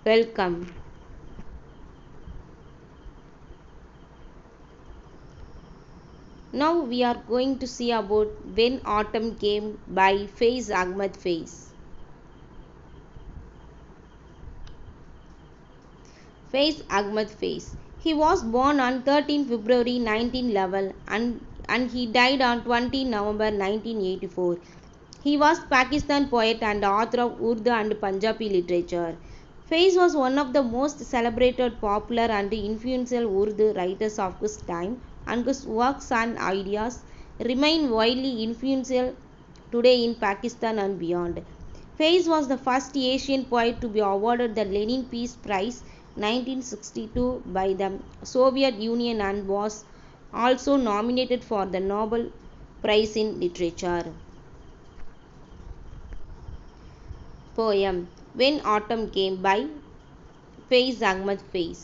Welcome. Now we are going to see about When Autumn Came by Faiz Ahmed Faiz. Faiz Ahmed Faiz. He was born on 13 February 1911 and he died on 20 November 1984. He was Pakistan poet and author of Urdu and Punjabi literature. Faiz was one of the most celebrated, popular and influential Urdu writers of his time, and his works and ideas remain widely influential today in Pakistan and beyond. Faiz was the first Asian poet to be awarded the Lenin Peace Prize 1962 by the Soviet Union and was also nominated for the Nobel Prize in Literature. Poem When Autumn Came by Faiz Ahmed Faiz.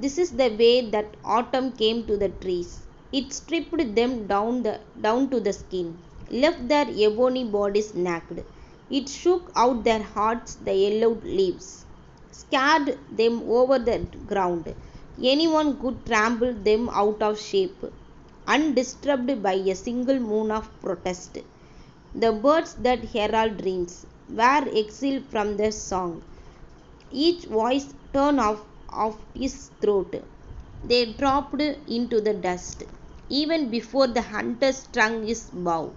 This is the way that autumn came to the trees. It stripped them down to the skin, left their ebony bodies naked. It shook out their hearts, the yellowed leaves, scared them over the ground. Anyone could trample them out of shape, undisturbed by a single moon of protest. The birds that herald dreams were exiled from their song, each voice turned off his throat. They dropped into the dust, even before the hunter strung his bow.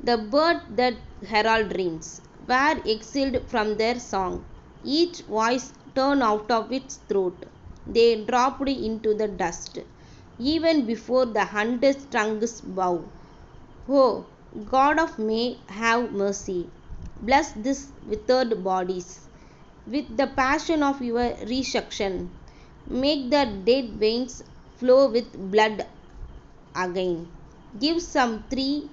The birds that herald dreams were exiled from their song, each voice turned out of its throat. They dropped into the dust, even before the hunter strung his bow. Oh, God of May, have mercy. Bless these withered bodies with the passion of your resurrection. Make the dead veins flow with blood again. Give some tree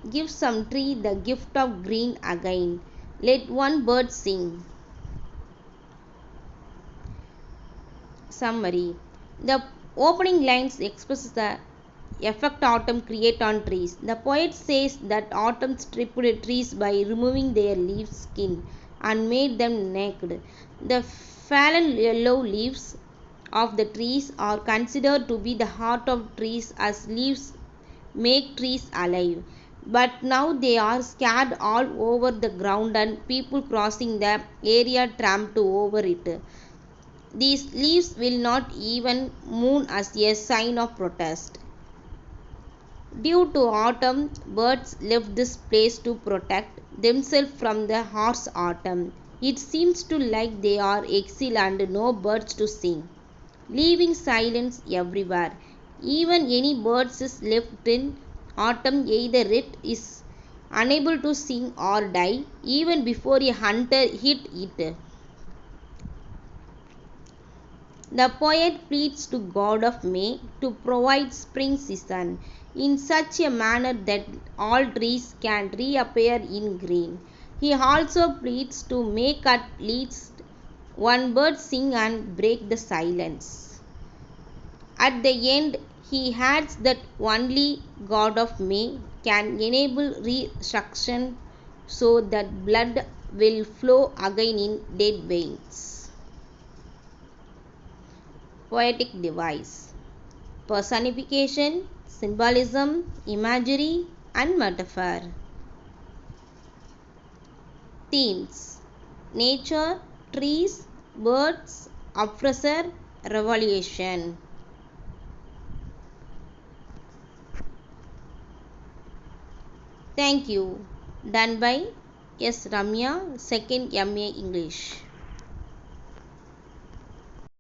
the gift of green again. Let one bird sing. Summary. The opening lines express the effect autumn creates on trees. The poet says that autumn stripped trees by removing their leaf skin and made them naked. The fallen yellow leaves of the trees are considered to be the heart of trees, as leaves make trees alive. But now they are scattered all over the ground and people crossing the area tramp over it. These leaves will not even mourn as a sign of protest. Due to autumn, birds left this place to protect themselves from the harsh autumn. It seems to like they are exiled and no birds to sing, leaving silence everywhere. Even any birds is left in autumn, either it is unable to sing or die even before a hunter hit it. The poet pleads to God of May to provide spring season in such a manner that all trees can reappear in green. He also pleads to make at least one bird sing and break the silence. At the end, he adds that only God of May can enable resurrection so that blood will flow again in dead veins. Poetic device. Personification, symbolism, imagery, and metaphor. Themes: nature, trees, birds, oppressor, revolution. Thank you. Done by S. Ramya, 2nd MA English.